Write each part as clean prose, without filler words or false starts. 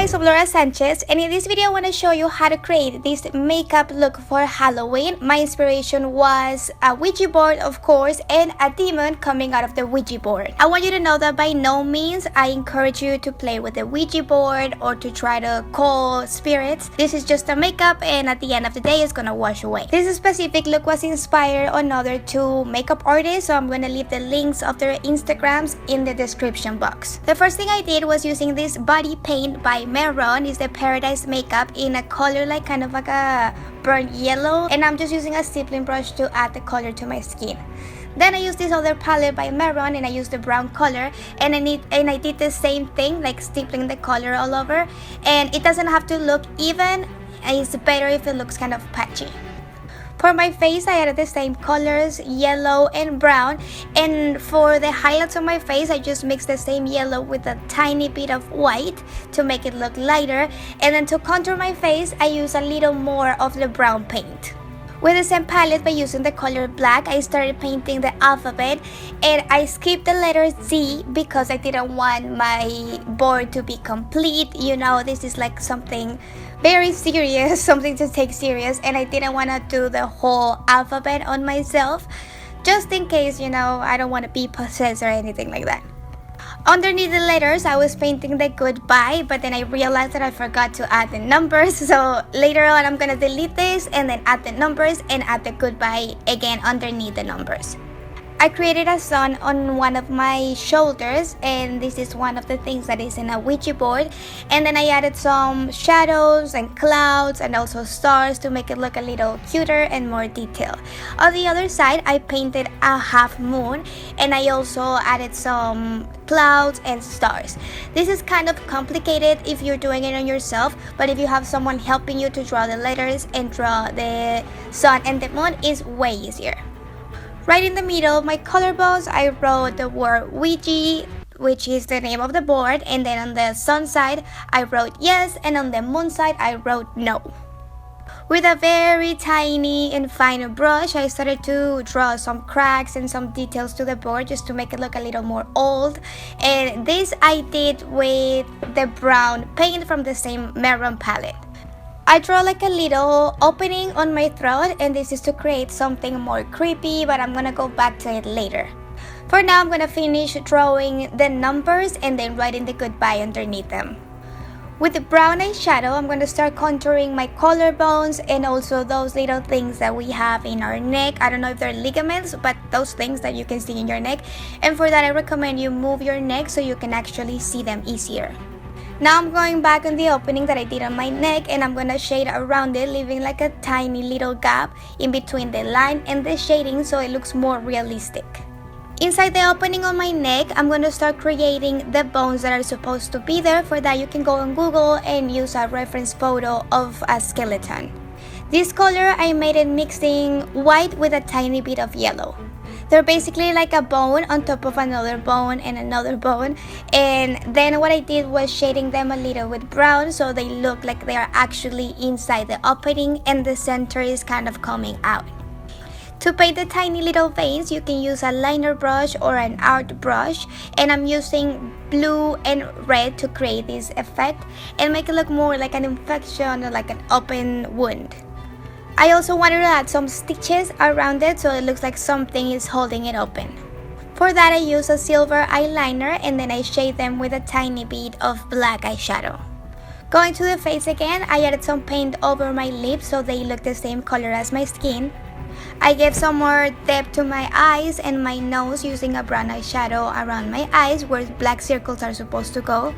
guys, I'm Laura Sanchez, and in this video I want to show you how to create this makeup look for Halloween. My inspiration was a Ouija board, of course, and a demon coming out of the Ouija board. I want you to know that by no means I encourage you to play with the Ouija board or to try to call spirits. This is just a makeup, and at the end of the day it's gonna wash away. This specific look was inspired on other two makeup artists, so I'm gonna leave the links of their Instagrams in the description box. The first thing I did was using this body paint by Maron. Is the Paradise makeup in a color like kind of like a burnt yellow, and I'm just using a stippling brush to add the color to my skin. Then I used this other palette by Maron and I used the brown color, and I did the same thing, like stippling the color all over, and it doesn't have to look even. It's better if it looks kind of patchy. For my face, I added the same colors, yellow and brown, and for the highlights on my face, I just mixed the same yellow with a tiny bit of white to make it look lighter, and then to contour my face, I use a little more of the brown paint. With the same palette, by using the color black, I started painting the alphabet, and I skipped the letter Z because I didn't want my board to be complete. You know, this is like something very serious, something to take serious, and I didn't want to do the whole alphabet on myself, just in case, you know, I don't want to be possessed or anything like that. Underneath the letters, I was painting the goodbye, but then I realized that I forgot to add the numbers, so later on I'm gonna delete this and then add the numbers and add the goodbye again underneath the numbers. I created a sun on one of my shoulders, and this is one of the things that is in a Ouija board, and then I added some shadows and clouds and also stars to make it look a little cuter and more detailed. On the other side, I painted a half moon, and I also added some clouds and stars. This is kind of complicated if you're doing it on yourself, but if you have someone helping you to draw the letters and draw the sun and the moon, is way easier. Right in the middle of my collarbones, I wrote the word Ouija, which is the name of the board, and then on the sun side, I wrote yes, and on the moon side, I wrote no. With a very tiny and fine brush, I started to draw some cracks and some details to the board just to make it look a little more old, and this I did with the brown paint from the same Maron palette. I draw like a little opening on my throat, and this is to create something more creepy, but I'm gonna go back to it later. For now, I'm gonna finish drawing the numbers and then writing the goodbye underneath them. With the brown eyeshadow, I'm gonna start contouring my collarbones and also those little things that we have in our neck. I don't know if they're ligaments, but those things that you can see in your neck. And for that, I recommend you move your neck so you can actually see them easier. Now I'm going back on the opening that I did on my neck, and I'm gonna shade around it, leaving like a tiny little gap in between the line and the shading so it looks more realistic. Inside the opening on my neck, I'm gonna start creating the bones that are supposed to be there. For that, you can go on Google and use a reference photo of a skeleton. This color, I made it mixing white with a tiny bit of yellow. They're basically like a bone on top of another bone and another bone, and then what I did was shading them a little with brown so they look like they are actually inside the opening and the center is kind of coming out. To paint the tiny little veins, you can use a liner brush or an art brush, and I'm using blue and red to create this effect and make it look more like an infection or like an open wound. I also wanted to add some stitches around it so it looks like something is holding it open. For that, I use a silver eyeliner and then I shade them with a tiny bit of black eyeshadow. Going to the face again, I added some paint over my lips so they look the same color as my skin. I gave some more depth to my eyes and my nose using a brown eyeshadow around my eyes where black circles are supposed to go.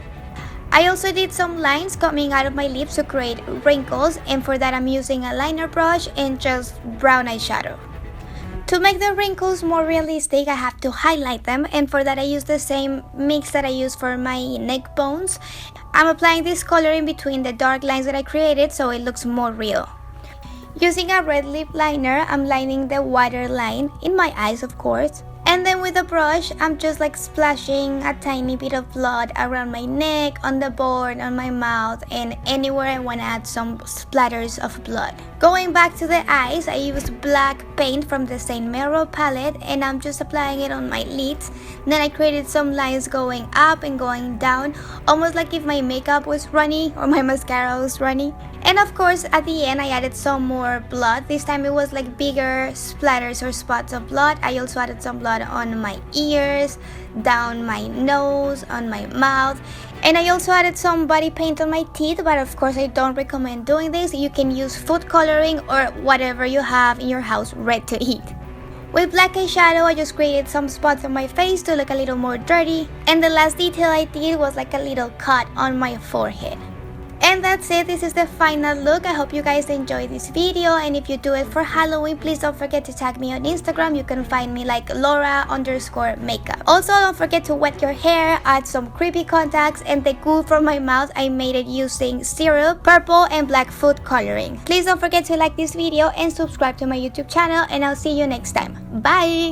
I also did some lines coming out of my lips to create wrinkles, and for that I'm using a liner brush and just brown eyeshadow. To make the wrinkles more realistic, I have to highlight them, and for that I use the same mix that I use for my neck bones. I'm applying this color in between the dark lines that I created so it looks more real. Using a red lip liner, I'm lining the water line in my eyes, of course. And then with a brush, I'm just like splashing a tiny bit of blood around my neck, on the board, on my mouth, and anywhere I want to add some splatters of blood. Going back to the eyes, I used black paint from the Saint Mero palette, and I'm just applying it on my lids. Then I created some lines going up and going down, almost like if my makeup was runny or my mascara was runny. And of course, at the end, I added some more blood. This time it was like bigger splatters or spots of blood. I also added some blood on my ears, down my nose, on my mouth. And I also added some body paint on my teeth, but of course I don't recommend doing this. You can use food coloring or whatever you have in your house ready to eat. With black eyeshadow, I just created some spots on my face to look a little more dirty. And the last detail I did was like a little cut on my forehead. And that's it, this is the final look. I hope you guys enjoyed this video, and if you do it for Halloween, please don't forget to tag me on Instagram. You can find me like Laura_makeup. Also, don't forget to wet your hair, add some creepy contacts, and the glue from my mouth, I made it using syrup, purple, and black food coloring. Please don't forget to like this video and subscribe to my YouTube channel, and I'll see you next time. Bye!